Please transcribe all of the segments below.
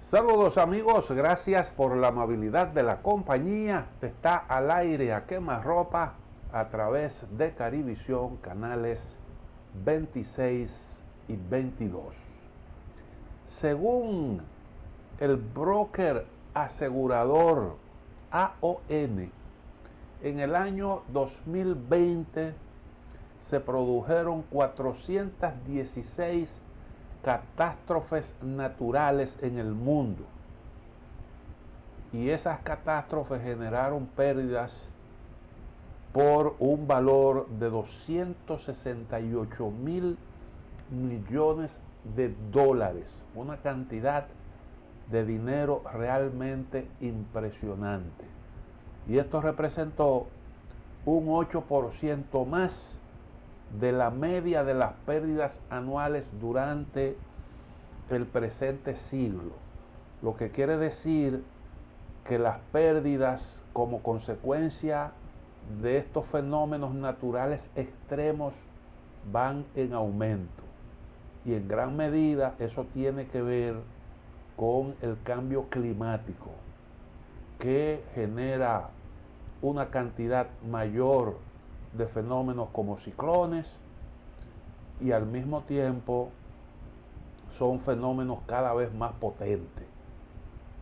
Saludos amigos, gracias por la amabilidad de la compañía. Está al aire a quemarropa a través de Carivisión, canales 26 y 22. Según el broker asegurador AON, en el año 2020 se produjeron 416 catástrofes naturales en el mundo, y esas catástrofes generaron pérdidas por un valor de 268 mil millones de dólares, una cantidad de dinero realmente impresionante, y esto representó un 8% más de la media de las pérdidas anuales durante el presente siglo, lo que quiere decir que las pérdidas como consecuencia de estos fenómenos naturales extremos van en aumento, y en gran medida eso tiene que ver con el cambio climático, que genera una cantidad mayor de fenómenos como ciclones, y al mismo tiempo son fenómenos cada vez más potentes,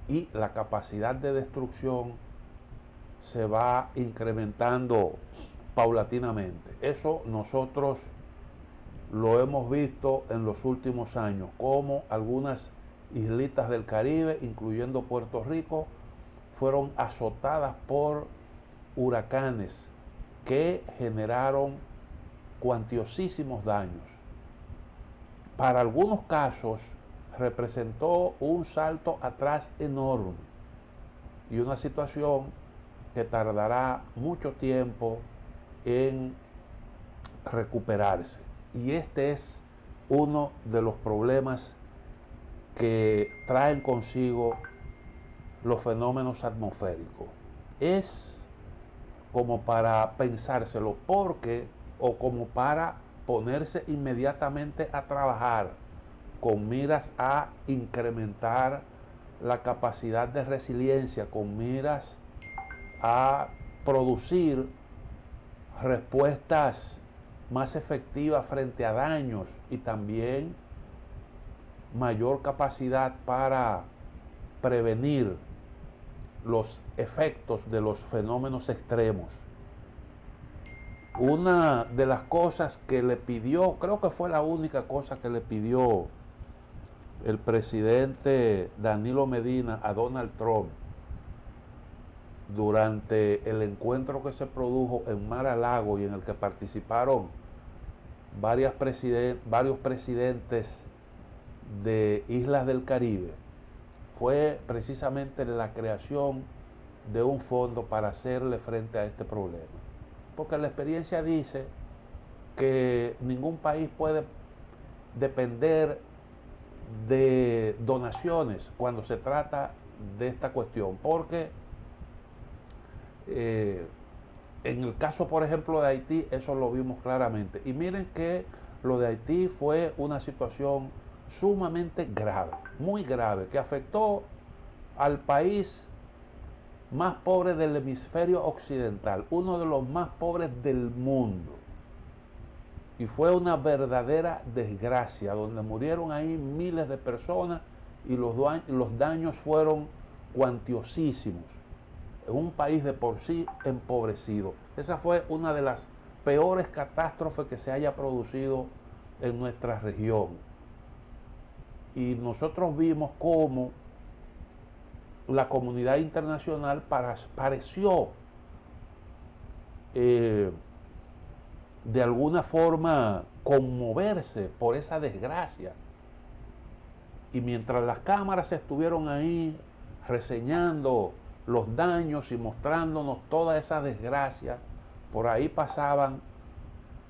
y la capacidad de destrucción se va incrementando paulatinamente. Eso nosotros lo hemos visto en los últimos años, como algunas islitas del Caribe, incluyendo Puerto Rico, fueron azotadas por huracanes que generaron cuantiosísimos daños. Para algunos casos representó un salto atrás enorme y una situación que tardará mucho tiempo en recuperarse. Y este es uno de los problemas que traen consigo los fenómenos atmosféricos. Es como para pensárselo, porque, o como para ponerse inmediatamente a trabajar con miras a incrementar la capacidad de resiliencia, con miras a producir respuestas más efectivas frente a daños, y también mayor capacidad para prevenir los efectos de los fenómenos extremos. Una de las cosas que le pidió, creo que fue la única cosa que le pidió el presidente Danilo Medina a Donald Trump durante el encuentro que se produjo en Mar-a-Lago y en el que participaron varios presidentes de islas del Caribe, fue precisamente la creación de un fondo para hacerle frente a este problema. Porque la experiencia dice que ningún país puede depender de donaciones cuando se trata de esta cuestión, porque en el caso, por ejemplo, de Haití, eso lo vimos claramente. Y miren que lo de Haití fue una situación sumamente grave, muy grave, que afectó al país más pobre del hemisferio occidental, uno de los más pobres del mundo. Y fue una verdadera desgracia, donde murieron ahí miles de personas, y los daños fueron cuantiosísimos. En un país de por sí empobrecido. Esa fue una de las peores catástrofes que se haya producido en nuestra región. Y nosotros vimos cómo la comunidad internacional pareció de alguna forma conmoverse por esa desgracia. Y mientras las cámaras estuvieron ahí reseñando los daños y mostrándonos toda esa desgracia, por ahí pasaban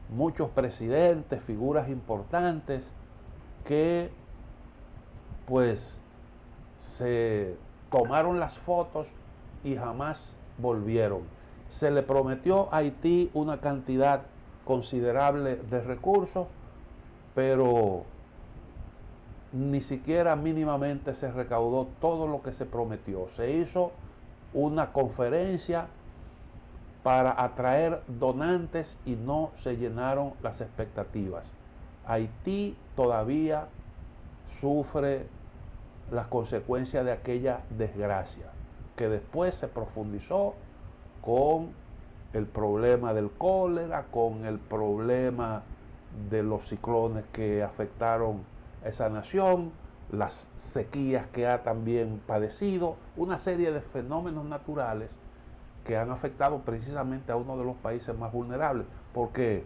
muchos presidentes, figuras importantes, que pues se tomaron las fotos y jamás volvieron. Se le prometió a Haití una cantidad considerable de recursos, pero ni siquiera mínimamente se recaudó todo lo que se prometió. Se hizo una conferencia para atraer donantes y no se llenaron las expectativas. Haití todavía sufre las consecuencias de aquella desgracia, que después se profundizó con el problema del cólera, con el problema de los ciclones que afectaron a esa nación, las sequías que ha también padecido, una serie de fenómenos naturales que han afectado precisamente a uno de los países más vulnerables, porque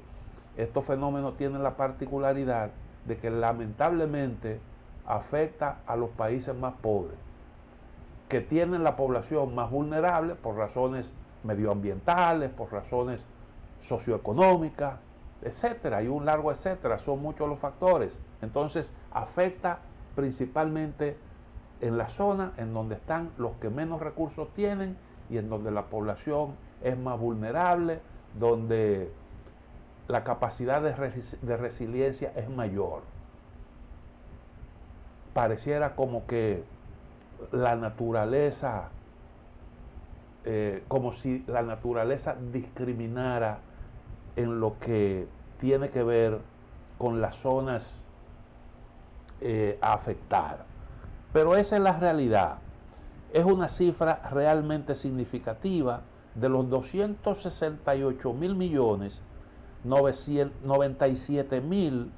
estos fenómenos tienen la particularidad de que lamentablemente afecta a los países más pobres, que tienen la población más vulnerable por razones medioambientales, por razones socioeconómicas, etcétera, y un largo etcétera, son muchos los factores. Entonces afecta principalmente en la zona en donde están los que menos recursos tienen y en donde la población es más vulnerable, donde la capacidad de resiliencia es mayor. Pareciera como que la naturaleza, como si la naturaleza discriminara en lo que tiene que ver con las zonas a afectar. Pero esa es la realidad. Es una cifra realmente significativa. De los 268 mil millones, 97 mil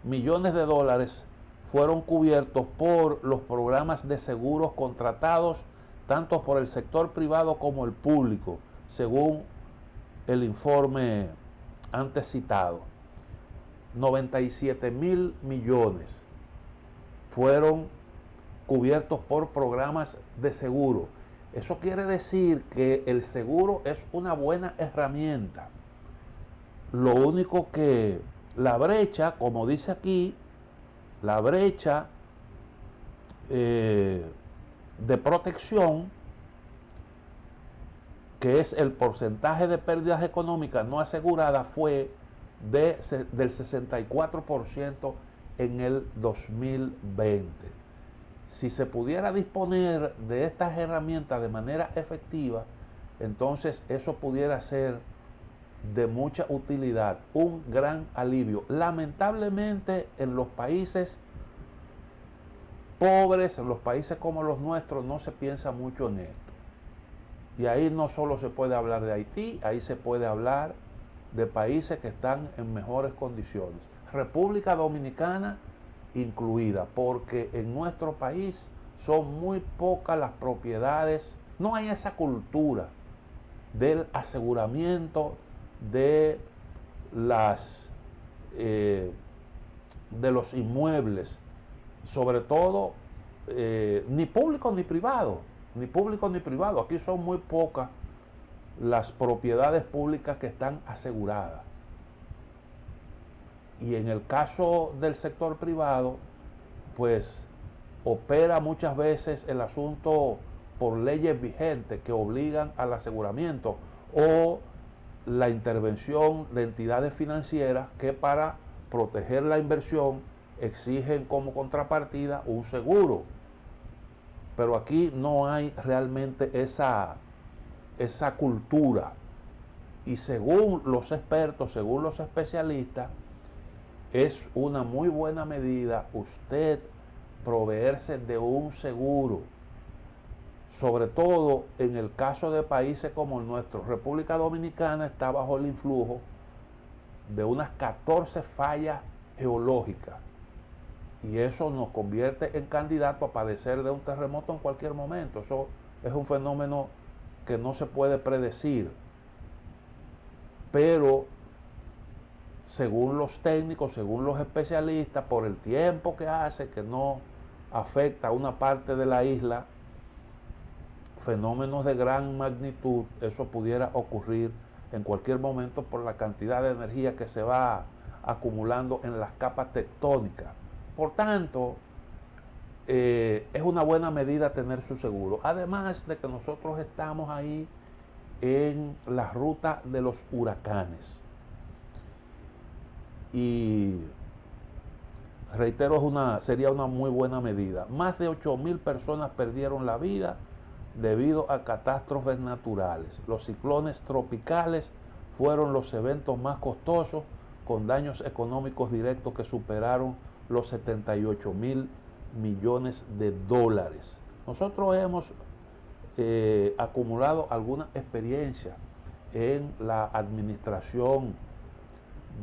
millones de dólares fueron cubiertos por los programas de seguros contratados tanto por el sector privado como el público, según el informe antes citado. 97 mil millones fueron cubiertos por programas de seguro. Eso quiere decir que el seguro es una buena herramienta. Lo único que la brecha, como dice aquí, la brecha de protección, que es el porcentaje de pérdidas económicas no aseguradas, fue del 64% en el 2020. Si se pudiera disponer de estas herramientas de manera efectiva, entonces eso pudiera ser de mucha utilidad, un gran alivio. Lamentablemente en los países pobres, en los países como los nuestros, no se piensa mucho en esto. Y ahí no solo se puede hablar de Haití, ahí se puede hablar de países que están en mejores condiciones. República Dominicana incluida, porque en nuestro país son muy pocas las propiedades, no hay esa cultura del aseguramiento de los inmuebles, sobre todo ni público ni privado, ni público ni privado. Aquí son muy pocas las propiedades públicas que están aseguradas. Y en el caso del sector privado, pues opera muchas veces el asunto por leyes vigentes que obligan al aseguramiento o la intervención de entidades financieras que para proteger la inversión exigen como contrapartida un seguro. Pero aquí no hay realmente esa cultura. Y según los expertos, según los especialistas, es una muy buena medida usted proveerse de un seguro, sobre todo en el caso de países como el nuestro. República Dominicana está bajo el influjo de unas 14 fallas geológicas y eso nos convierte en candidato a padecer de un terremoto en cualquier momento. Eso es un fenómeno que no se puede predecir, pero según los técnicos, según los especialistas, por el tiempo que hace, que no afecta a una parte de la isla, fenómenos de gran magnitud, eso pudiera ocurrir en cualquier momento por la cantidad de energía que se va acumulando en las capas tectónicas. Por tanto, es una buena medida tener su seguro. Además de que nosotros estamos ahí en la ruta de los huracanes. Y reitero, sería una muy buena medida. Más de 8.000 personas perdieron la vida debido a catástrofes naturales. Los ciclones tropicales fueron los eventos más costosos, con daños económicos directos que superaron los 78.000 millones de dólares. Nosotros hemos acumulado alguna experiencia en la administración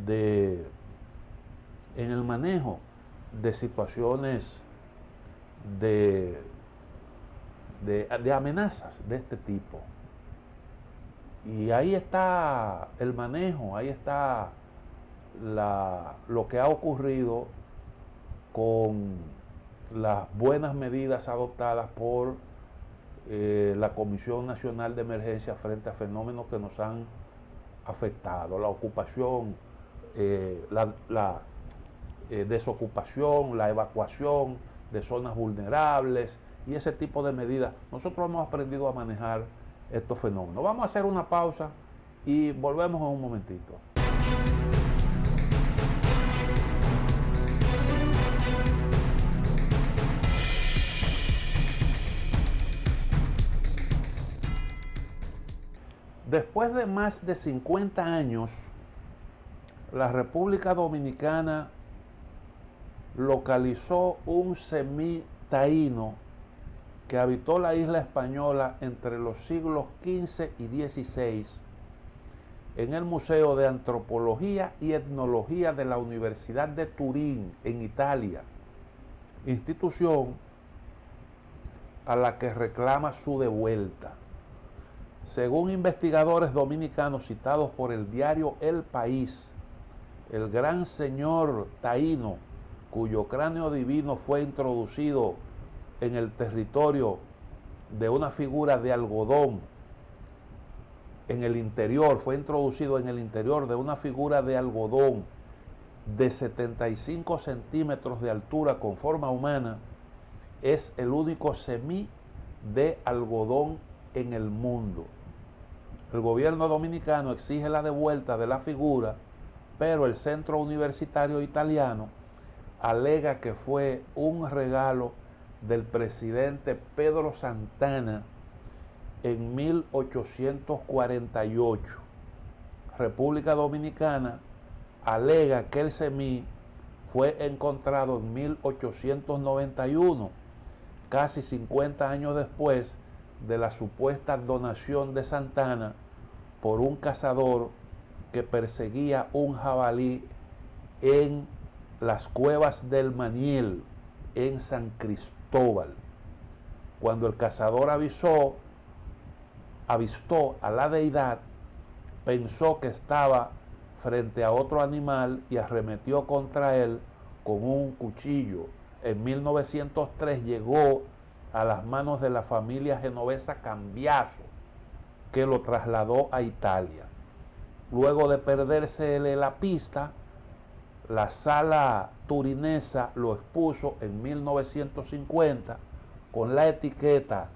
en el manejo de situaciones de amenazas de este tipo. Y ahí está el manejo, ahí está lo que ha ocurrido con las buenas medidas adoptadas por la Comisión Nacional de Emergencia frente a fenómenos que nos han afectado, la ocupación, la desocupación, la evacuación de zonas vulnerables y ese tipo de medidas. Nosotros hemos aprendido a manejar estos fenómenos. Vamos a hacer una pausa y volvemos en un momentito. Después de más de 50 años, la República Dominicana localizó un semitaíno que habitó la isla española entre los siglos XV y XVI en el Museo de Antropología y Etnología de la Universidad de Turín, en Italia, institución a la que reclama su devuelta. Según investigadores dominicanos citados por el diario El País, el gran señor taíno, cuyo cráneo divino fue introducido en el territorio de una figura de algodón, fue introducido en el interior de una figura de algodón de 75 centímetros de altura con forma humana, es el único semí de algodón en el mundo. El gobierno dominicano exige la devuelta de la figura, pero el centro universitario italiano alega que fue un regalo del presidente Pedro Santana en 1848. República Dominicana alega que el semí fue encontrado en 1891, casi 50 años después de la supuesta donación de Santana por un cazador que perseguía un jabalí en las cuevas del Maniel, en San Cristóbal. Cuando el cazador avistó a la deidad, pensó que estaba frente a otro animal y arremetió contra él con un cuchillo. En 1903 llegó a las manos de la familia genovesa Cambiaso, que lo trasladó a Italia. Luego de perderse la pista, la sala turinesa lo expuso en 1950 con la etiqueta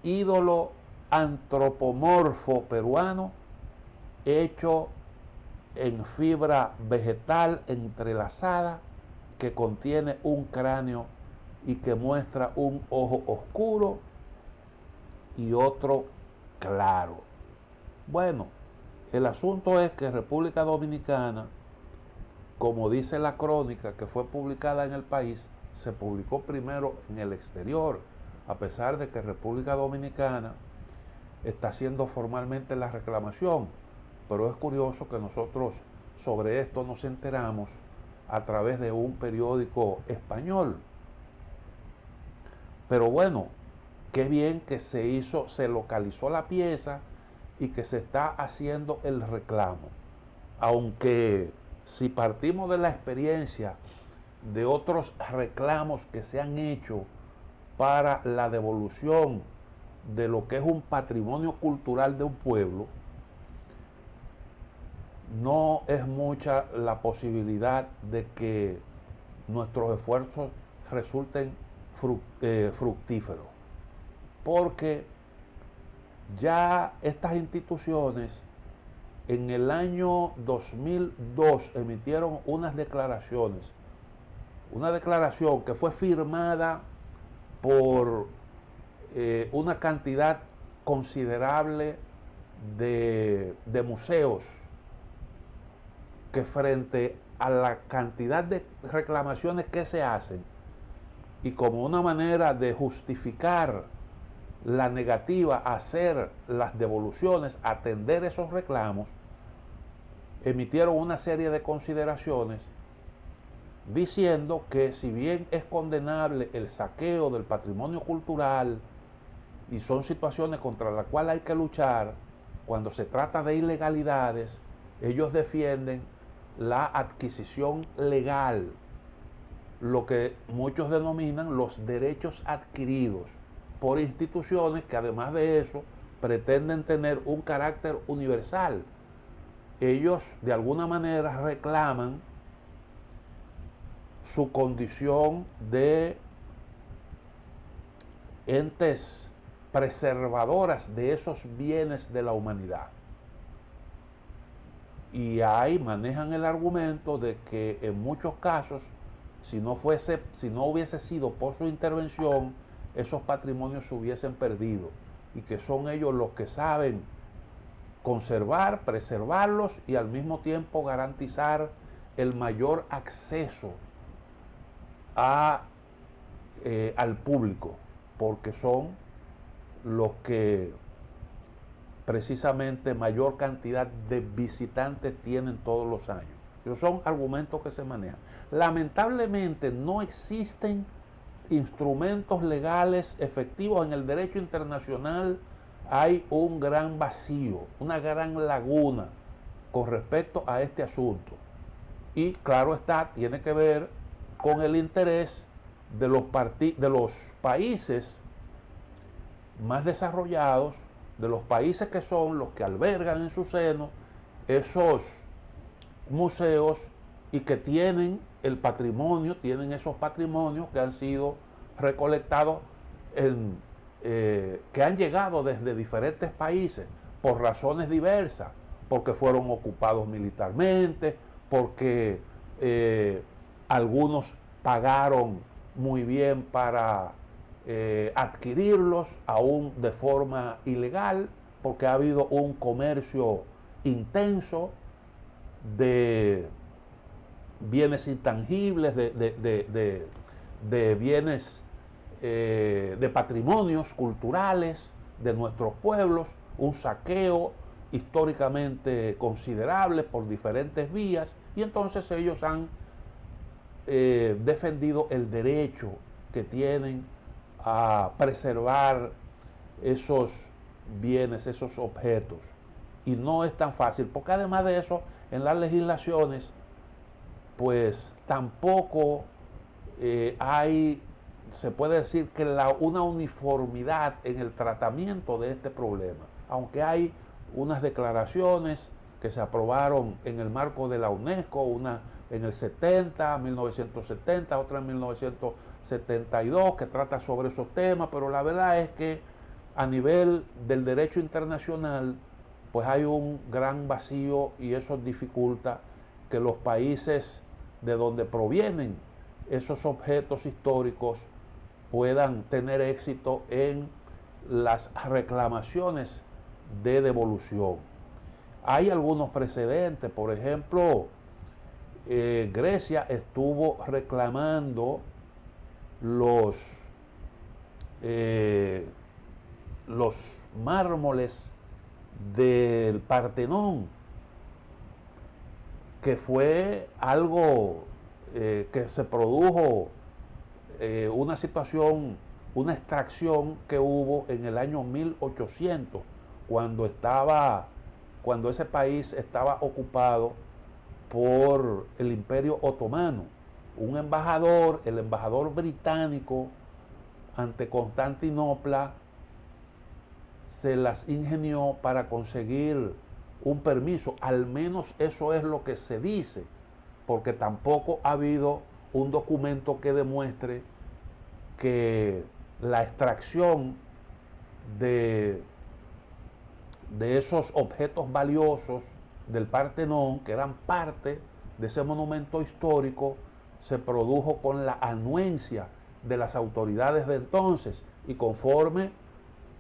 ídolo antropomorfo peruano hecho en fibra vegetal entrelazada que contiene un cráneo y que muestra un ojo oscuro y otro claro. Bueno, el asunto es que República Dominicana, como dice la crónica que fue publicada en El País, se publicó primero en el exterior, a pesar de que República Dominicana está haciendo formalmente la reclamación. Pero es curioso que nosotros sobre esto nos enteramos a través de un periódico español. Pero bueno, qué bien que se localizó la pieza y que se está haciendo el reclamo. Aunque si partimos de la experiencia de otros reclamos que se han hecho para la devolución de lo que es un patrimonio cultural de un pueblo, no es mucha la posibilidad de que nuestros esfuerzos resulten fructíferos, porque ya estas instituciones en el año 2002 emitieron unas declaraciones una declaración que fue firmada por una cantidad considerable de museos, que frente a la cantidad de reclamaciones que se hacen y como una manera de justificar la negativa a hacer las devoluciones, atender esos reclamos, emitieron una serie de consideraciones diciendo que si bien es condenable el saqueo del patrimonio cultural y son situaciones contra las cuales hay que luchar, cuando se trata de ilegalidades, ellos defienden la adquisición legal, lo que muchos denominan los derechos adquiridos por instituciones que además de eso pretenden tener un carácter universal. Ellos de alguna manera reclaman su condición de entes preservadoras de esos bienes de la humanidad. Y ahí manejan el argumento de que en muchos casos, si no hubiese sido por su intervención, esos patrimonios se hubiesen perdido, y que son ellos los que saben conservar, preservarlos y al mismo tiempo garantizar el mayor acceso al público, porque son los que precisamente mayor cantidad de visitantes tienen todos los años. Esos son argumentos que se manejan. Lamentablemente no existen instrumentos legales efectivos en el derecho internacional. Hay un gran vacío, una gran laguna con respecto a este asunto. Y claro está, tiene que ver con el interés de los países más desarrollados, de los países que son los que albergan en su seno esos museos y que tienen el patrimonio, tienen esos patrimonios que han sido recolectados, que han llegado desde diferentes países por razones diversas, porque fueron ocupados militarmente, porque algunos pagaron muy bien para adquirirlos, aún de forma ilegal, porque ha habido un comercio intenso de bienes intangibles, de bienes, de patrimonios culturales de nuestros pueblos, un saqueo históricamente considerable por diferentes vías, y entonces ellos han defendido el derecho que tienen a preservar esos bienes, esos objetos. Y no es tan fácil, porque además de eso, en las legislaciones, pues tampoco se puede decir que una uniformidad en el tratamiento de este problema, aunque hay unas declaraciones que se aprobaron en el marco de la UNESCO, una en el 1970, otra en 1972, que trata sobre esos temas, pero la verdad es que a nivel del derecho internacional, pues hay un gran vacío, y eso dificulta que los países de donde provienen esos objetos históricos puedan tener éxito en las reclamaciones de devolución. Hay algunos precedentes, por ejemplo, Grecia estuvo reclamando los mármoles del Partenón, que fue algo que se produjo, una situación, una extracción que hubo en el año 1800, cuando ese país estaba ocupado por el Imperio Otomano. Un embajador, el embajador británico ante Constantinopla, se las ingenió para conseguir un permiso, al menos eso es lo que se dice, porque tampoco ha habido un documento que demuestre que la extracción de esos objetos valiosos del Partenón, que eran parte de ese monumento histórico, se produjo con la anuencia de las autoridades de entonces y conforme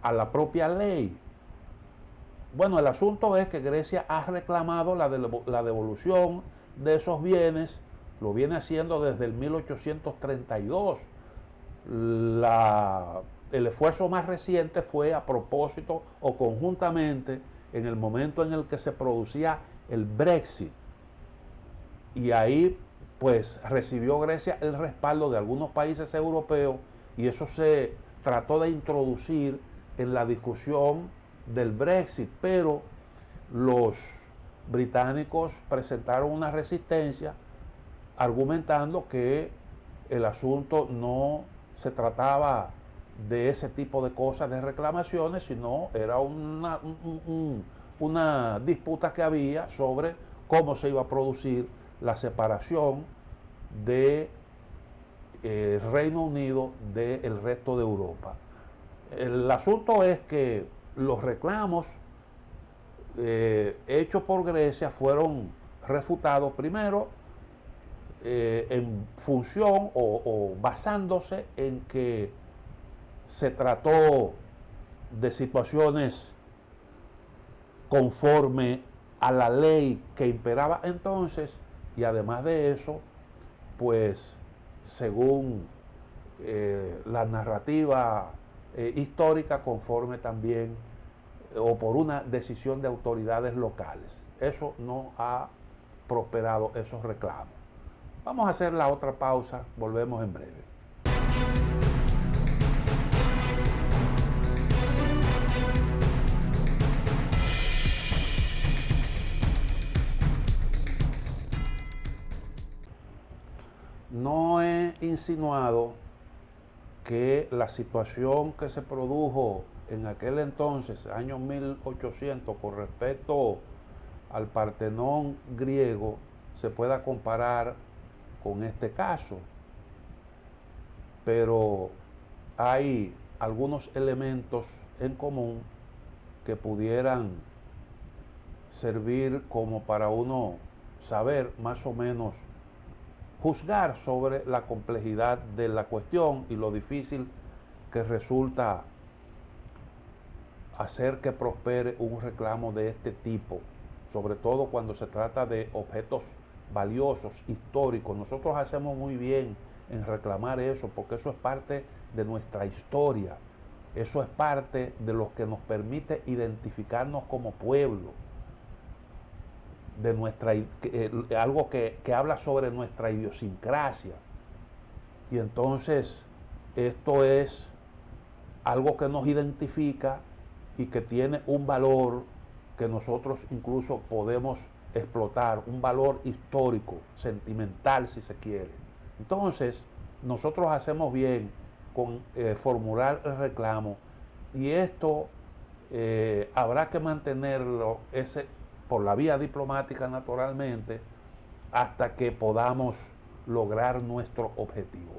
a la propia ley. Bueno, el asunto es que Grecia ha reclamado la devolución de esos bienes, lo viene haciendo desde el 1832. El esfuerzo más reciente fue a propósito o conjuntamente en el momento en el que se producía el Brexit. Y ahí pues recibió Grecia el respaldo de algunos países europeos y eso se trató de introducir en la discusión del Brexit, pero los británicos presentaron una resistencia argumentando que el asunto no se trataba de ese tipo de cosas, de reclamaciones, sino era una disputa que había sobre cómo se iba a producir la separación del Reino Unido del resto de Europa. El asunto es que los reclamos hechos por Grecia fueron refutados primero en función o basándose en que se trató de situaciones conforme a la ley que imperaba entonces y además de eso, pues según la narrativa histórica conforme también o por una decisión de autoridades locales. Eso no ha prosperado, esos reclamos. Vamos a hacer la otra pausa, volvemos en breve. No he insinuado que la situación que se produjo en aquel entonces, año 1800, con respecto al Partenón griego, se pueda comparar con este caso. Pero hay algunos elementos en común que pudieran servir como para uno saber más o menos juzgar sobre la complejidad de la cuestión y lo difícil que resulta hacer que prospere un reclamo de este tipo, sobre todo cuando se trata de objetos valiosos, históricos. Nosotros hacemos muy bien en reclamar eso, porque eso es parte de nuestra historia, eso es parte de lo que nos permite identificarnos como pueblo, de nuestra, algo que habla sobre nuestra idiosincrasia. Y entonces esto es algo que nos identifica y que tiene un valor que nosotros incluso podemos explotar, un valor histórico, sentimental si se quiere. Entonces nosotros hacemos bien con formular el reclamo y esto habrá que mantenerlo por la vía diplomática naturalmente hasta que podamos lograr nuestro objetivo.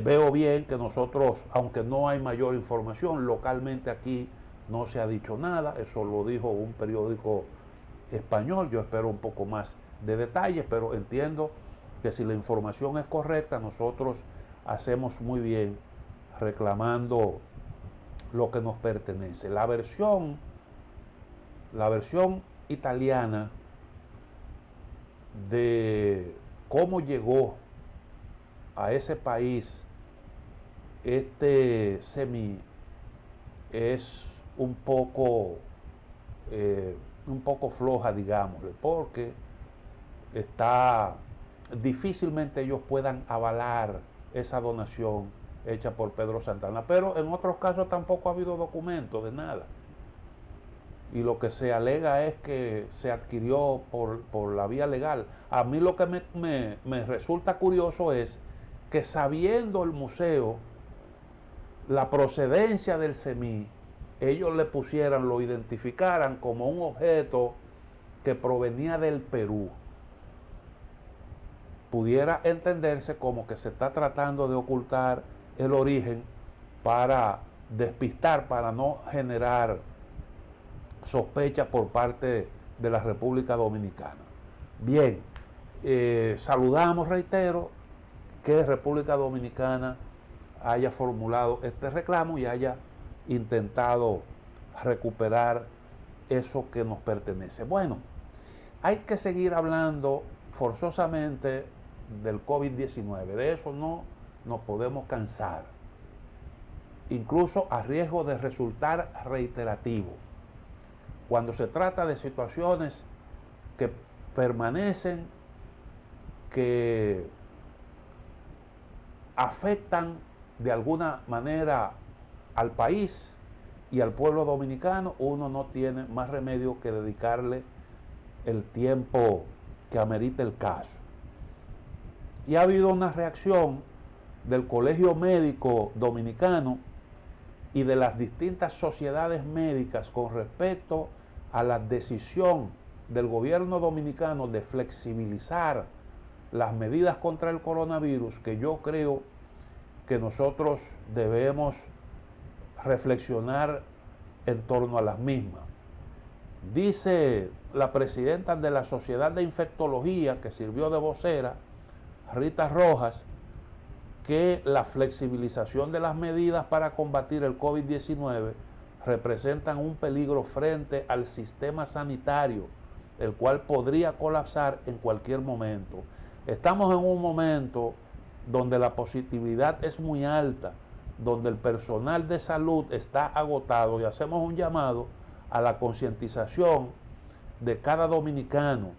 Veo bien que nosotros, aunque no hay mayor información, localmente aquí no se ha dicho nada, eso lo dijo un periódico español, yo espero un poco más de detalles, pero entiendo que si la información es correcta, nosotros hacemos muy bien reclamando lo que nos pertenece. La versión italiana de cómo llegó a ese país este semí es un poco floja, digámosle, porque difícilmente ellos puedan avalar esa donación hecha por Pedro Santana, pero en otros casos tampoco ha habido documento de nada. Y lo que se alega es que se adquirió por la vía legal. A mí lo que me resulta curioso es que sabiendo el museo la procedencia del semí, ellos le pusieran, lo identificaran como un objeto que provenía del Perú. Pudiera entenderse como que se está tratando de ocultar el origen para despistar, para no generar sospechas por parte de la República Dominicana. Bien, saludamos, reitero, que República Dominicana haya formulado este reclamo y haya intentado recuperar eso que nos pertenece. Bueno, hay que seguir hablando forzosamente del COVID-19, de eso no nos podemos cansar, incluso a riesgo de resultar reiterativo. Cuando se trata de situaciones que permanecen, que afectan de alguna manera al país y al pueblo dominicano, uno no tiene más remedio que dedicarle el tiempo que amerita el caso. Y ha habido una reacción del Colegio Médico Dominicano y de las distintas sociedades médicas con respecto a la decisión del gobierno dominicano de flexibilizar las medidas contra el coronavirus, que yo creo que nosotros debemos reflexionar en torno a las mismas. Dice la presidenta de la Sociedad de Infectología, que sirvió de vocera, Rita Rojas, que la flexibilización de las medidas para combatir el COVID-19 representan un peligro frente al sistema sanitario, el cual podría colapsar en cualquier momento. Estamos en un momento donde la positividad es muy alta, donde el personal de salud está agotado, y hacemos un llamado a la concientización de cada dominicano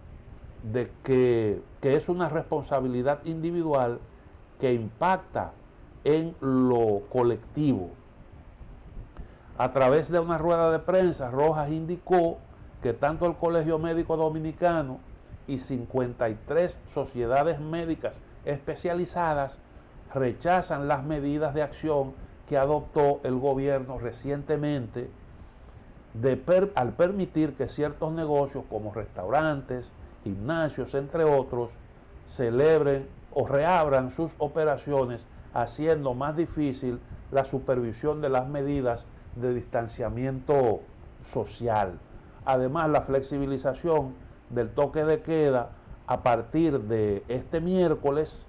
de que es una responsabilidad individual que impacta en lo colectivo. A través de una rueda de prensa, Rojas indicó que tanto el Colegio Médico Dominicano y 53 sociedades médicas especializadas rechazan las medidas de acción que adoptó el gobierno recientemente al permitir que ciertos negocios como restaurantes, gimnasios, entre otros, celebren o reabran sus operaciones, haciendo más difícil la supervisión de las medidas de distanciamiento social. Además, la flexibilización del toque de queda a partir de este miércoles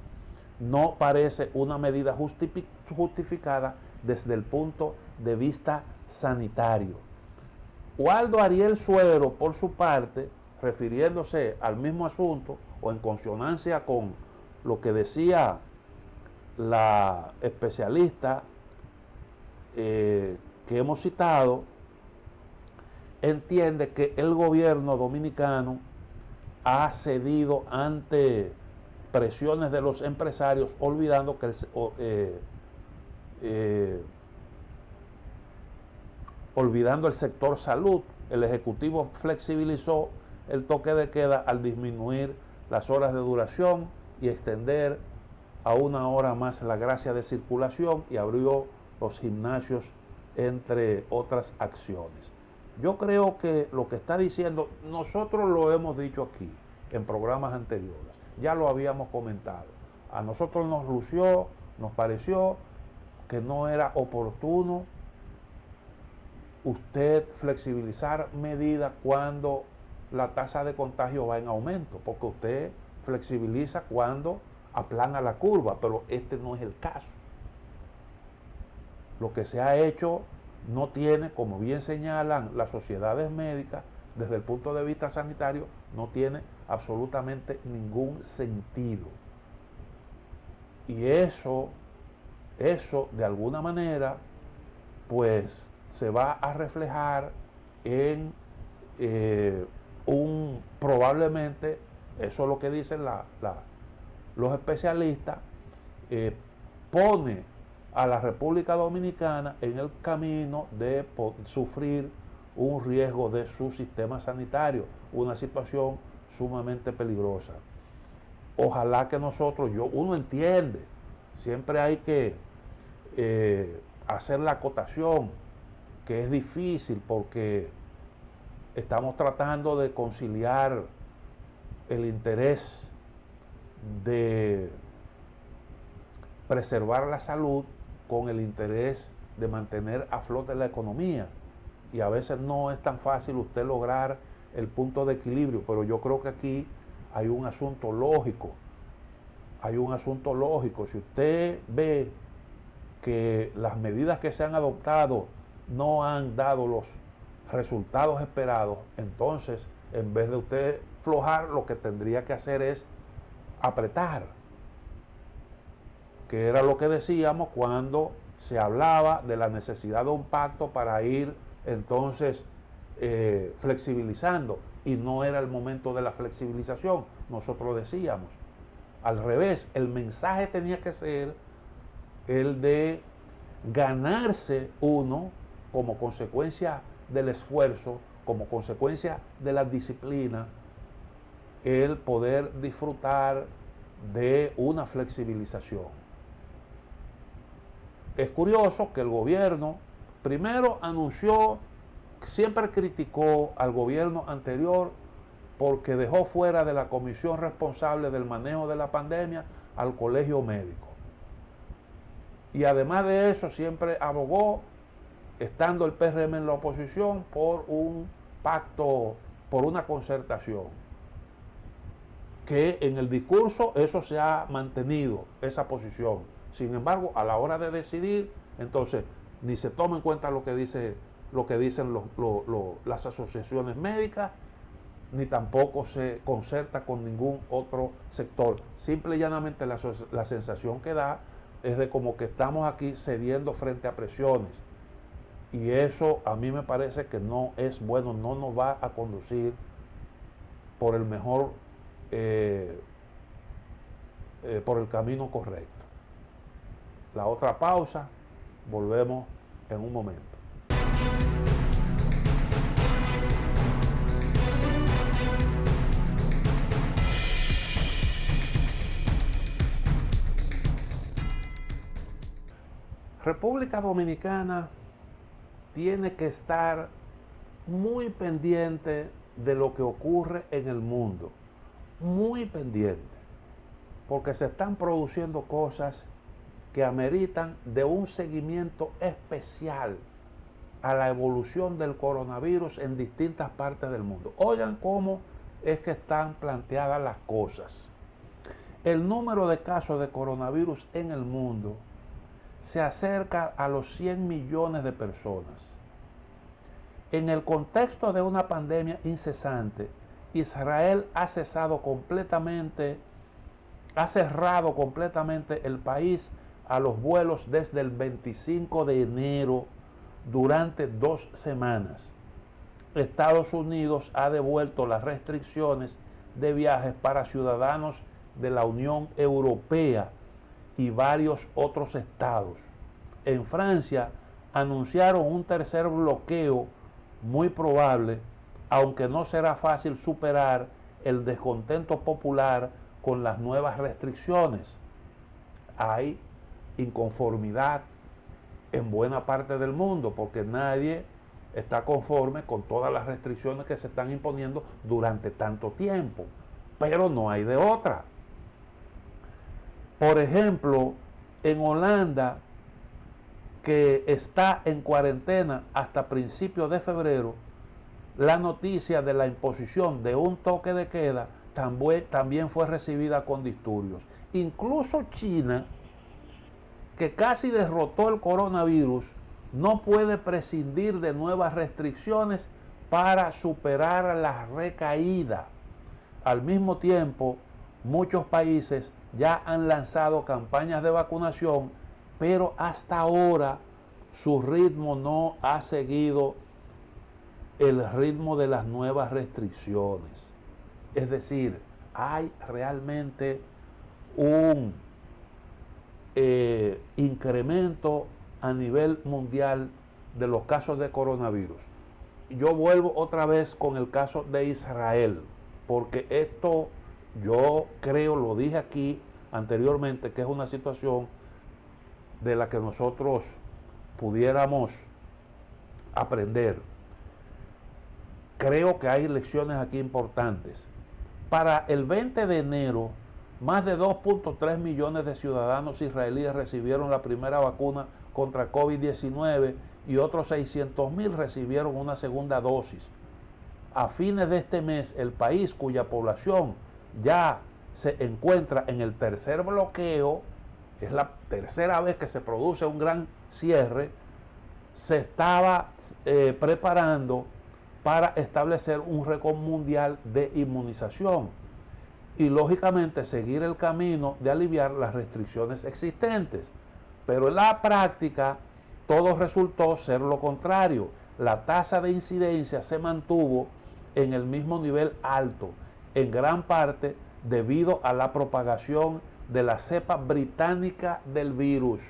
no parece una medida justificada desde el punto de vista sanitario. Waldo Ariel Suero, por su parte, refiriéndose al mismo asunto o en consonancia con lo que decía la especialista que hemos citado, entiende que el gobierno dominicano ha cedido ante presiones de los empresarios, olvidando que olvidando el sector salud. El Ejecutivo flexibilizó el toque de queda al disminuir las horas de duración y extender a 1 hora más la gracia de circulación, y abrió los gimnasios, entre otras acciones. Yo creo que lo que está diciendo, nosotros lo hemos dicho aquí en programas anteriores, ya lo habíamos comentado. A nosotros nos lució, nos pareció que no era oportuno usted flexibilizar medidas cuando la tasa de contagio va en aumento, porque usted flexibiliza cuando aplana la curva, pero este no es el caso. Lo que se ha hecho no tiene, como bien señalan las sociedades médicas, desde el punto de vista sanitario, no tiene absolutamente ningún sentido. Y eso de alguna manera, pues se va a reflejar en probablemente, eso es lo que dicen los especialistas, pone a la República Dominicana en el camino de sufrir un riesgo de su sistema sanitario, una situación sumamente peligrosa. Ojalá que nosotros, uno entiende, siempre hay que hacer la acotación, que es difícil porque estamos tratando de conciliar el interés de preservar la salud con el interés de mantener a flote la economía, y a veces no es tan fácil usted lograr el punto de equilibrio, pero yo creo que aquí hay un asunto lógico. Hay un asunto lógico. Si usted ve que las medidas que se han adoptado no han dado los resultados esperados, entonces, en vez de usted aflojar, lo que tendría que hacer es apretar, que era lo que decíamos cuando se hablaba de la necesidad de un pacto para ir entonces flexibilizando, y no era el momento de la flexibilización. Nosotros decíamos al revés, el mensaje tenía que ser el de ganarse uno, como consecuencia del esfuerzo, como consecuencia de la disciplina, el poder disfrutar de una flexibilización. Es curioso que el gobierno primero anunció, siempre criticó al gobierno anterior porque dejó fuera de la comisión responsable del manejo de la pandemia al colegio médico. Y además de eso siempre abogó, estando el PRM en la oposición, por un pacto, por una concertación. Que en el discurso eso se ha mantenido, esa posición. Sin embargo, a la hora de decidir, entonces, ni se toma en cuenta lo que dicen las asociaciones médicas, ni tampoco se concerta con ningún otro sector. Simple y llanamente la sensación que da es de como que estamos aquí cediendo frente a presiones. Y eso a mí me parece que no es bueno, no nos va a conducir por el mejor, por el camino correcto. La otra pausa, volvemos en un momento. República Dominicana tiene que estar muy pendiente de lo que ocurre en el mundo, muy pendiente, porque se están produciendo cosas que ameritan de un seguimiento especial a la evolución del coronavirus en distintas partes del mundo. Oigan cómo es que están planteadas las cosas. El número de casos de coronavirus en el mundo se acerca a los 100 millones de personas. En el contexto de una pandemia incesante, Israel ha cerrado completamente el país a los vuelos desde el 25 de enero durante 2 semanas. Estados Unidos ha devuelto las restricciones de viajes para ciudadanos de la Unión Europea y varios otros estados. En Francia anunciaron un tercer bloqueo muy probable, aunque no será fácil superar el descontento popular con las nuevas restricciones. Hay inconformidad en buena parte del mundo porque nadie está conforme con todas las restricciones que se están imponiendo durante tanto tiempo, pero no hay de otra. Por ejemplo, en Holanda, que está en cuarentena hasta principios de febrero, la noticia de la imposición de un toque de queda también fue recibida con disturbios. Incluso China, que casi derrotó el coronavirus, no puede prescindir de nuevas restricciones para superar la recaída. Al mismo tiempo, muchos países ya han lanzado campañas de vacunación, pero hasta ahora su ritmo no ha seguido el ritmo de las nuevas restricciones. Es decir, hay realmente un incremento a nivel mundial de los casos de coronavirus. Yo vuelvo otra vez con el caso de Israel, porque esto yo creo, lo dije aquí anteriormente, que es una situación de la que nosotros pudiéramos aprender. Creo que hay lecciones aquí importantes. Para el 20 de enero, más de 2.3 millones de ciudadanos israelíes recibieron la primera vacuna contra COVID-19 y otros 600,000 recibieron una segunda dosis. A fines de este mes, el país, cuya población ya se encuentra en el tercer bloqueo, es la tercera vez que se produce un gran cierre, se estaba preparando para establecer un récord mundial de inmunización y lógicamente seguir el camino de aliviar las restricciones existentes. Pero en la práctica todo resultó ser lo contrario. La tasa de incidencia se mantuvo en el mismo nivel alto, en gran parte debido a la propagación de la cepa británica del virus.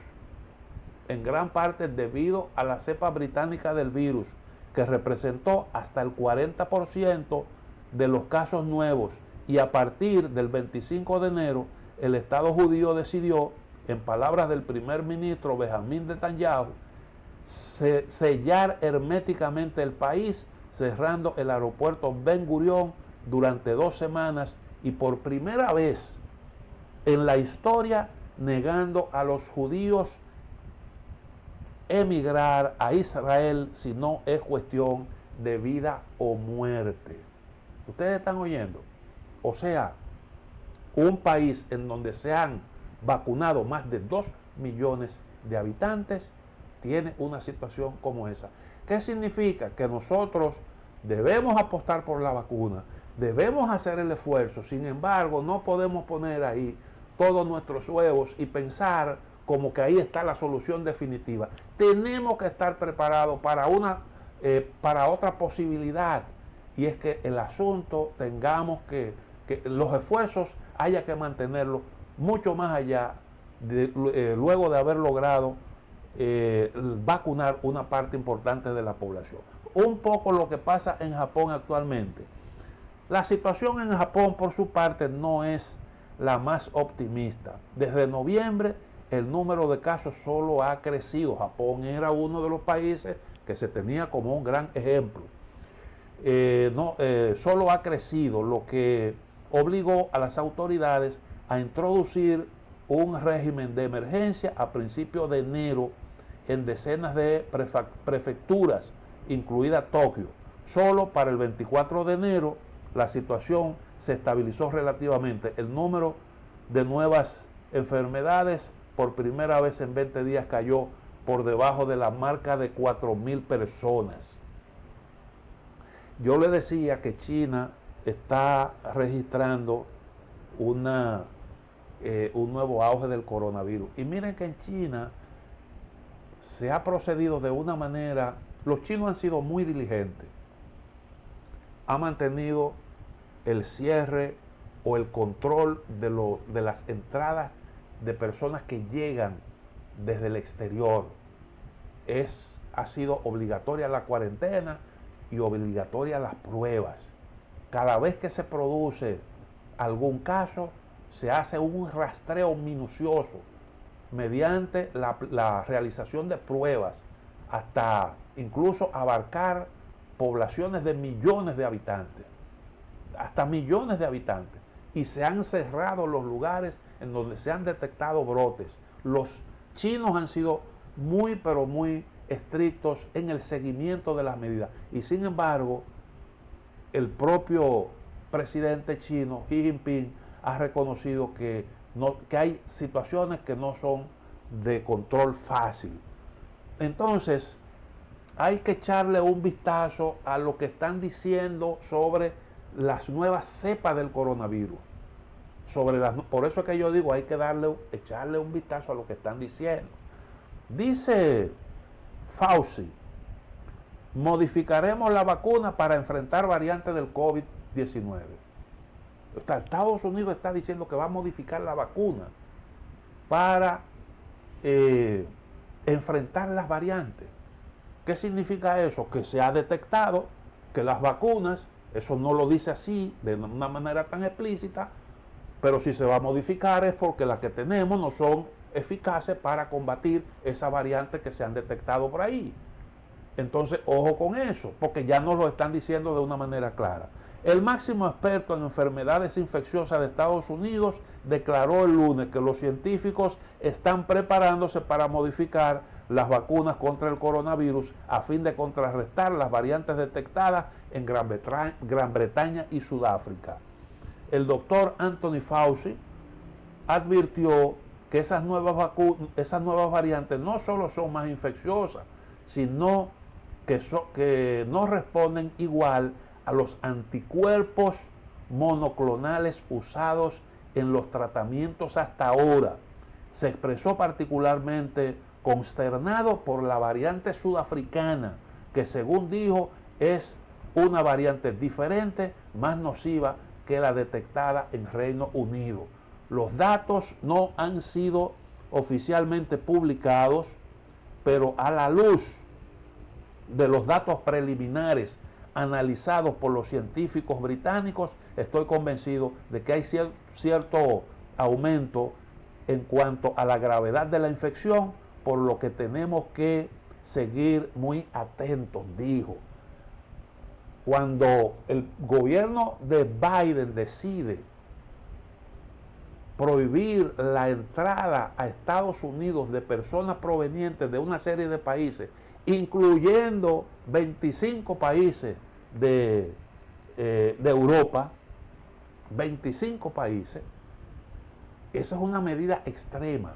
En gran parte debido a la cepa británica del virus, que representó hasta el 40% de los casos nuevos, y a partir del 25 de enero el Estado judío decidió, en palabras del primer ministro Benjamín Netanyahu, sellar herméticamente el país, cerrando el aeropuerto Ben Gurión durante 2 semanas y por primera vez en la historia negando a los judíos emigrar a Israel si no es cuestión de vida o muerte. ¿Ustedes están oyendo? O sea, un país en donde se han vacunado más de 2 millones de habitantes tiene una situación como esa. ¿Qué significa? Que nosotros debemos apostar por la vacuna, debemos hacer el esfuerzo, sin embargo, no podemos poner ahí todos nuestros huevos y pensar como que ahí está la solución definitiva. Tenemos que estar preparados para otra posibilidad, y es que el asunto tengamos que los esfuerzos haya que mantenerlos mucho más allá luego de haber logrado vacunar una parte importante de la población. Un poco lo que pasa en Japón actualmente. La situación en Japón, por su parte, no es la más optimista. Desde noviembre el número de casos solo ha crecido. Japón era uno de los países que se tenía como un gran ejemplo. Solo ha crecido, lo que obligó a las autoridades a introducir un régimen de emergencia a principios de enero en decenas de prefecturas, incluida Tokio. Solo para el 24 de enero la situación se estabilizó relativamente. El número de nuevas enfermedades por primera vez en 20 días cayó por debajo de la marca de 4.000 personas. Yo le decía que China está registrando un nuevo auge del coronavirus. Y miren que en China se ha procedido de una manera, los chinos han sido muy diligentes, han mantenido el cierre o el control de las entradas de personas que llegan desde el exterior. Ha sido obligatoria la cuarentena y obligatoria las pruebas. Cada vez que se produce algún caso, se hace un rastreo minucioso mediante la realización de pruebas hasta incluso abarcar poblaciones de millones de habitantes, hasta millones de habitantes, y se han cerrado los lugares en donde se han detectado brotes. Los chinos han sido muy, pero muy estrictos en el seguimiento de las medidas, y sin embargo, el propio presidente chino, Xi Jinping, ha reconocido que hay situaciones que no son de control fácil. Entonces, hay que echarle un vistazo a lo que están diciendo sobre las nuevas cepas del coronavirus. Por eso es que yo digo, hay que echarle un vistazo a lo que están diciendo. Dice Fauci, modificaremos la vacuna para enfrentar variantes del COVID-19. Estados Unidos está diciendo que va a modificar la vacuna para enfrentar las variantes. ¿Qué significa eso? Que se ha detectado que las vacunas, eso no lo dice así, de una manera tan explícita, pero si se va a modificar es porque las que tenemos no son eficaces para combatir esas variantes que se han detectado por ahí. Entonces, ojo con eso, porque ya nos lo están diciendo de una manera clara. El máximo experto en enfermedades infecciosas de Estados Unidos declaró el lunes que los científicos están preparándose para modificar las vacunas contra el coronavirus a fin de contrarrestar las variantes detectadas en Gran Bretaña y Sudáfrica. el doctor Anthony Fauci advirtió que esas nuevas variantes no solo son más infecciosas, sino que no responden igual a los anticuerpos monoclonales usados en los tratamientos hasta ahora. Se expresó particularmente consternado por la variante sudafricana, que según dijo es una variante diferente, más nociva que la detectada en Reino Unido. Los datos no han sido oficialmente publicados, pero a la luz de los datos preliminares analizados por los científicos británicos, estoy convencido de que hay cierto aumento en cuanto a la gravedad de la infección, por lo que tenemos que seguir muy atentos, dijo. Cuando el gobierno de Biden decide prohibir la entrada a Estados Unidos de personas provenientes de una serie de países, incluyendo 25 países de Europa, 25 países, esa es una medida extrema.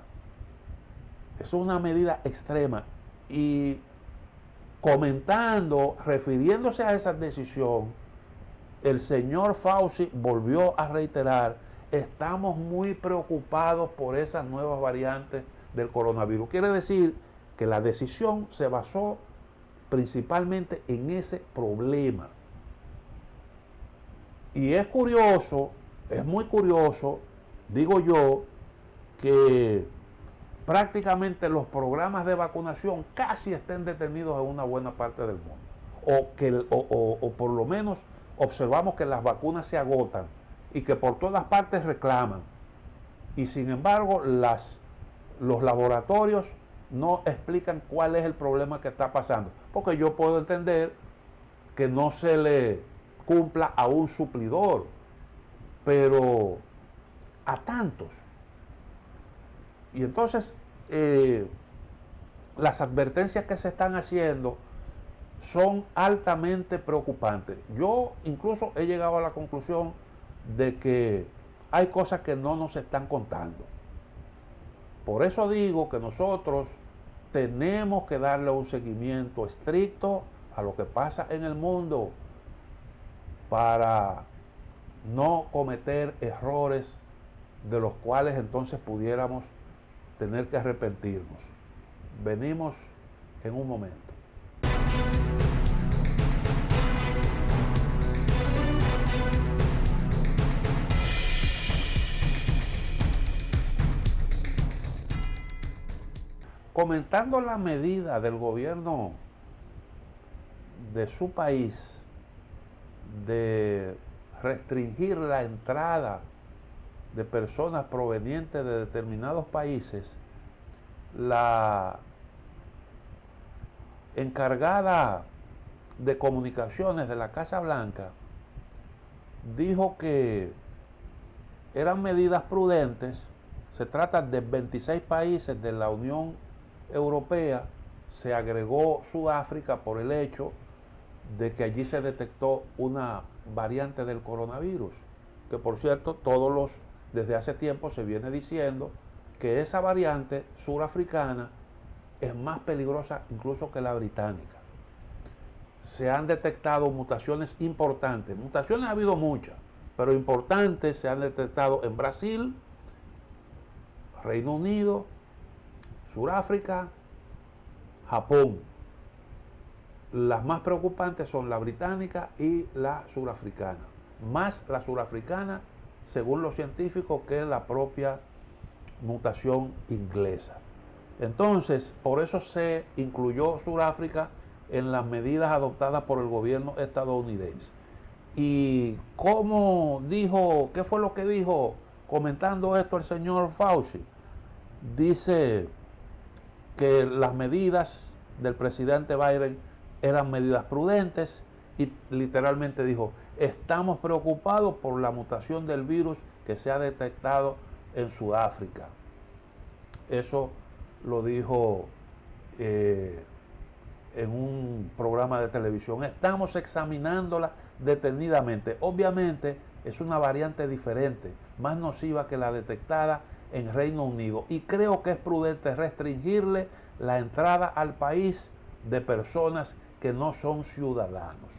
Eso es una medida extrema. Y comentando, refiriéndose a esa decisión, el señor Fauci volvió a reiterar: estamos muy preocupados por esas nuevas variantes del coronavirus. Quiere decir que la decisión se basó principalmente en ese problema. Y es curioso, es muy curioso, digo yo, que prácticamente los programas de vacunación casi estén detenidos en una buena parte del mundo. O por lo menos observamos que las vacunas se agotan y que por todas partes reclaman. Y sin embargo, los laboratorios no explican cuál es el problema que está pasando. Porque yo puedo entender que no se le cumpla a un suplidor, pero a tantos. Y entonces las advertencias que se están haciendo son altamente preocupantes. Yo incluso he llegado a la conclusión de que hay cosas que no nos están contando. Por eso digo que nosotros tenemos que darle un seguimiento estricto a lo que pasa en el mundo para no cometer errores de los cuales entonces pudiéramos tener que arrepentirnos. Venimos en un momento. Comentando la medida del gobierno de su país de restringir la entrada de personas provenientes de determinados países, la encargada de comunicaciones de la Casa Blanca dijo que eran medidas prudentes. Se trata de 26 países de la Unión Europea, se agregó Sudáfrica por el hecho de que allí se detectó una variante del coronavirus, que por cierto desde hace tiempo se viene diciendo que esa variante surafricana es más peligrosa incluso que la británica. Se han detectado mutaciones importantes. Mutaciones ha habido muchas, pero importantes se han detectado en Brasil, Reino Unido, Sudáfrica, Japón. Las más preocupantes son la británica y la surafricana. Más la surafricana, según los científicos, que la propia mutación inglesa. Entonces, por eso se incluyó Sudáfrica en las medidas adoptadas por el gobierno estadounidense. Y ¿cómo dijo? ¿Qué fue lo que dijo comentando esto el señor Fauci? Dice que las medidas del presidente Biden eran medidas prudentes y literalmente dijo: estamos preocupados por la mutación del virus que se ha detectado en Sudáfrica. Eso lo dijo en un programa de televisión. Estamos examinándola detenidamente. Obviamente es una variante diferente, más nociva que la detectada en Reino Unido. Y creo que es prudente restringirle la entrada al país de personas que no son ciudadanos.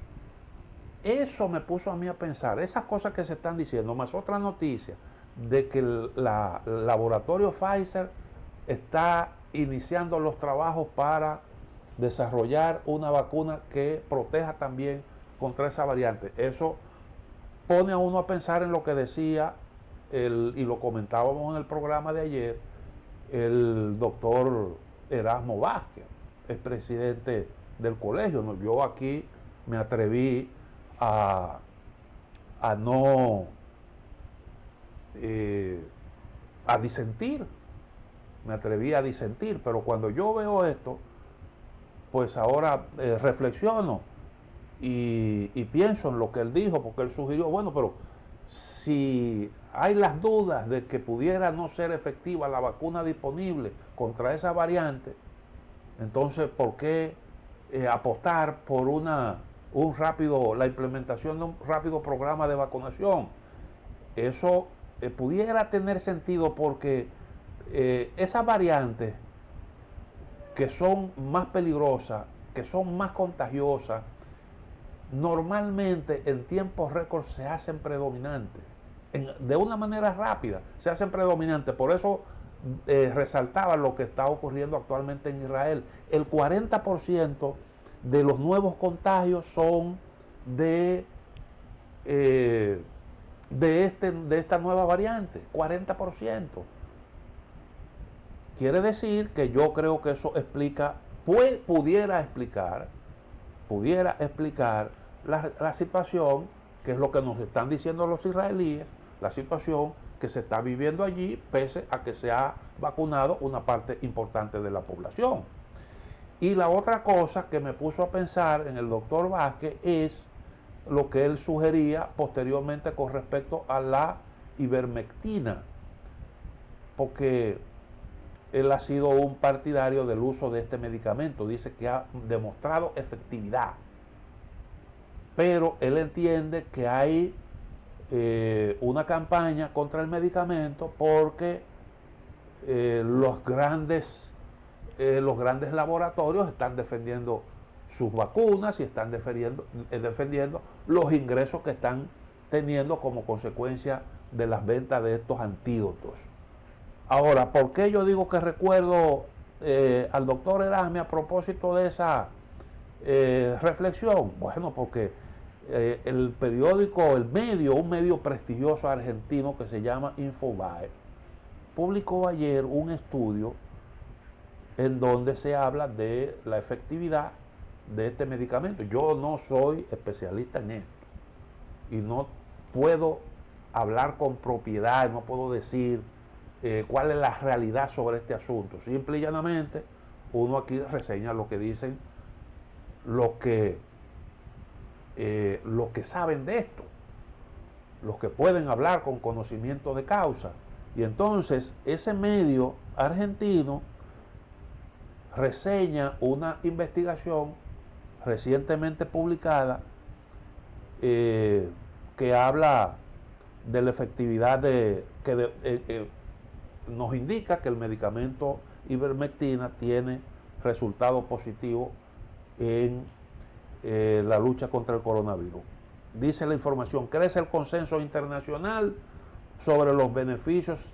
Eso me puso a mí a pensar, esas cosas que se están diciendo, más otra noticia de que el laboratorio Pfizer está iniciando los trabajos para desarrollar una vacuna que proteja también contra esa variante. Eso pone a uno a pensar en lo que decía, y lo comentábamos en el programa de ayer, el doctor Erasmo Vázquez, el presidente del colegio. Yo aquí me atreví a no a disentir, pero cuando yo veo esto, pues ahora reflexiono y pienso en lo que él dijo, porque él sugirió, bueno, pero si hay las dudas de que pudiera no ser efectiva la vacuna disponible contra esa variante, entonces, ¿por qué apostar por la implementación de un rápido programa de vacunación? Eso pudiera tener sentido porque esas variantes que son más peligrosas, que son más contagiosas, normalmente en tiempos récord se hacen predominantes. De una manera rápida se hacen predominantes. Por eso resaltaba lo que está ocurriendo actualmente en Israel. El 40% de los nuevos contagios son de esta nueva variante, 40%. Quiere decir que yo creo que eso explica, pudiera explicar la situación, que es lo que nos están diciendo los israelíes, la situación que se está viviendo allí, pese a que se ha vacunado una parte importante de la población. Y la otra cosa que me puso a pensar en el doctor Vázquez es lo que él sugería posteriormente con respecto a la ivermectina, porque él ha sido un partidario del uso de este medicamento, dice que ha demostrado efectividad, pero él entiende que hay una campaña contra el medicamento porque los grandes laboratorios están defendiendo sus vacunas y están defendiendo los ingresos que están teniendo como consecuencia de las ventas de estos antídotos. Ahora, ¿por qué yo digo que recuerdo al doctor Erasme a propósito de esa reflexión? Bueno, porque el periódico, un medio prestigioso argentino que se llama Infobae, publicó ayer un estudio en donde se habla de la efectividad de este medicamento. Yo no soy especialista en esto y no puedo hablar con propiedad, no puedo decir cuál es la realidad sobre este asunto. Simple y llanamente, uno aquí reseña lo que dicen los que saben de esto, los que pueden hablar con conocimiento de causa. Y entonces ese medio argentino reseña una investigación recientemente publicada que habla de la efectividad nos indica que el medicamento ivermectina tiene resultados positivos en la lucha contra el coronavirus. Dice la información: crece el consenso internacional sobre los beneficios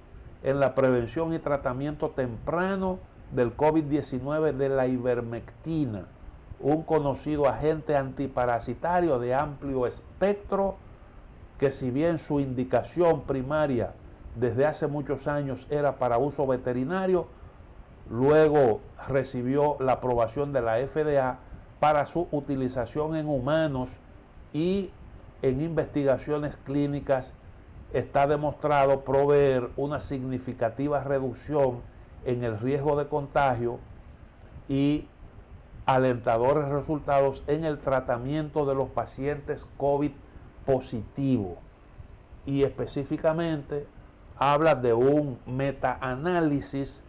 en la prevención y tratamiento temprano del COVID-19 de la ivermectina, un conocido agente antiparasitario de amplio espectro que, si bien su indicación primaria desde hace muchos años era para uso veterinario, luego recibió la aprobación de la FDA para su utilización en humanos, y en investigaciones clínicas está demostrado proveer una significativa reducción en el riesgo de contagio y alentadores resultados en el tratamiento de los pacientes COVID positivos. Y específicamente habla de un metaanálisis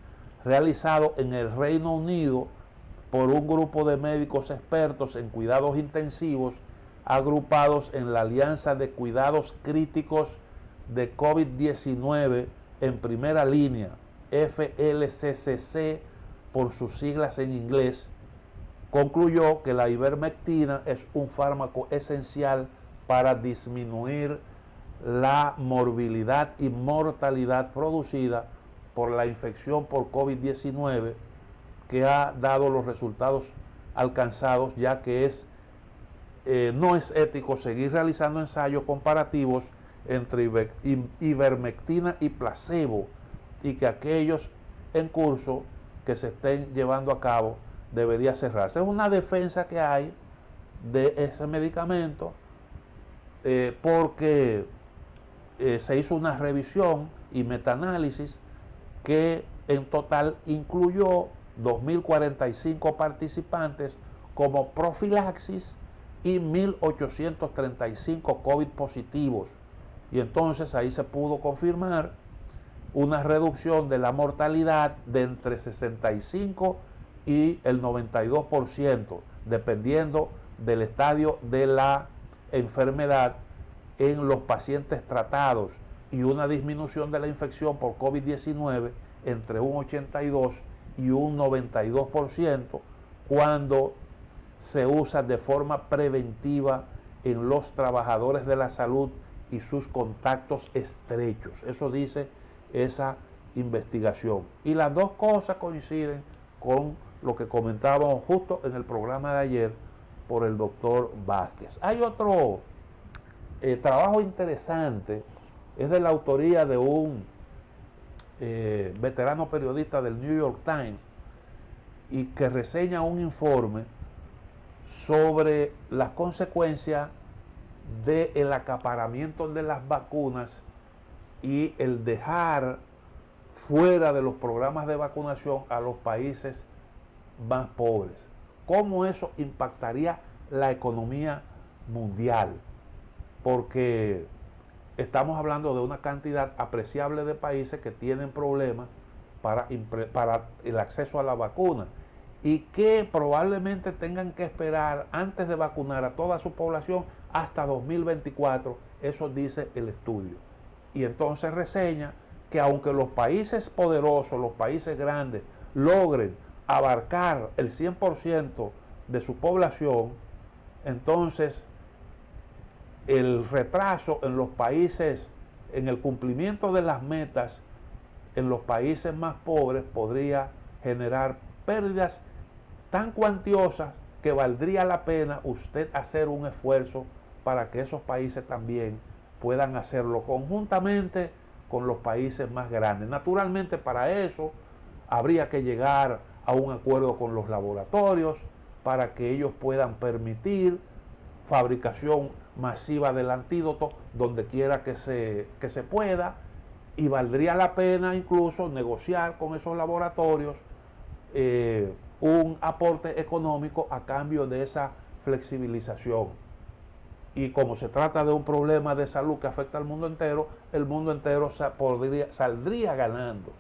realizado en el Reino Unido por un grupo de médicos expertos en cuidados intensivos, agrupados en la Alianza de Cuidados Críticos de COVID-19 en primera línea, FLCCC por sus siglas en inglés, concluyó que la ivermectina es un fármaco esencial para disminuir la morbilidad y mortalidad producida por la infección por COVID-19, que ha dado los resultados alcanzados, ya que no es ético seguir realizando ensayos comparativos entre ivermectina y placebo, y que aquellos en curso que se estén llevando a cabo debería cerrarse. Es una defensa que hay de ese medicamento porque se hizo una revisión y metaanálisis que en total incluyó 2.045 participantes como profilaxis y 1.835 COVID positivos. Y entonces ahí se pudo confirmar una reducción de la mortalidad de entre 65 y el 92%, dependiendo del estadio de la enfermedad en los pacientes tratados, y una disminución de la infección por COVID-19 entre un 82 y un 92% cuando se usa de forma preventiva en los trabajadores de la salud y sus contactos estrechos. Eso dice esa investigación. Y las dos cosas coinciden con lo que comentábamos justo en el programa de ayer por el doctor Vázquez. Hay otro trabajo interesante, es de la autoría de un veterano periodista del New York Times, y que reseña un informe sobre las consecuencias del acaparamiento de las vacunas y el dejar fuera de los programas de vacunación a los países más pobres. ¿Cómo eso impactaría la economía mundial? Porque estamos hablando de una cantidad apreciable de países que tienen problemas para el acceso a la vacuna, y que probablemente tengan que esperar antes de vacunar a toda su población hasta 2024, eso dice el estudio. Y entonces reseña que aunque los países poderosos, los países grandes, logren abarcar el 100% de su población, entonces el retraso en los países, en el cumplimiento de las metas en los países más pobres, podría generar pérdidas tan cuantiosas que valdría la pena usted hacer un esfuerzo para que esos países también puedan hacerlo conjuntamente con los países más grandes. Naturalmente, para eso habría que llegar a un acuerdo con los laboratorios para que ellos puedan permitir fabricación masiva del antídoto donde quiera que se pueda, y valdría la pena incluso negociar con esos laboratorios un aporte económico a cambio de esa flexibilización. Y como se trata de un problema de salud que afecta al mundo entero, el mundo entero saldría ganando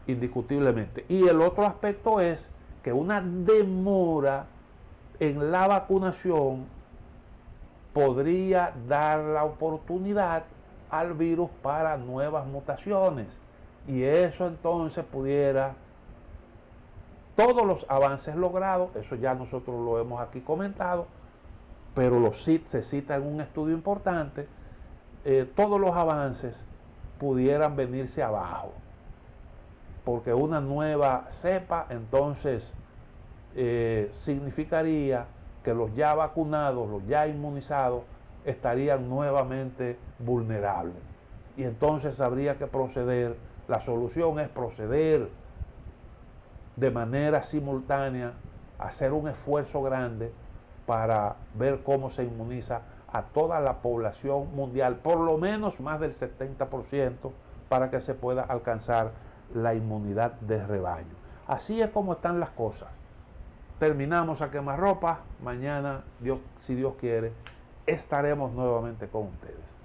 indiscutiblemente. Y el otro aspecto es que una demora en la vacunación podría dar la oportunidad al virus para nuevas mutaciones, y eso entonces pudiera, todos los avances logrados, eso ya nosotros lo hemos aquí comentado, pero se cita en un estudio importante, todos los avances pudieran venirse abajo, porque una nueva cepa entonces significaría que los ya vacunados, los ya inmunizados, estarían nuevamente vulnerables. Y entonces habría que proceder, la solución es proceder de manera simultánea, hacer un esfuerzo grande para ver cómo se inmuniza a toda la población mundial, por lo menos más del 70%, para que se pueda alcanzar la inmunidad de rebaño. Así es como están las cosas. Terminamos a quemarropa. Mañana, si Dios quiere, estaremos nuevamente con ustedes.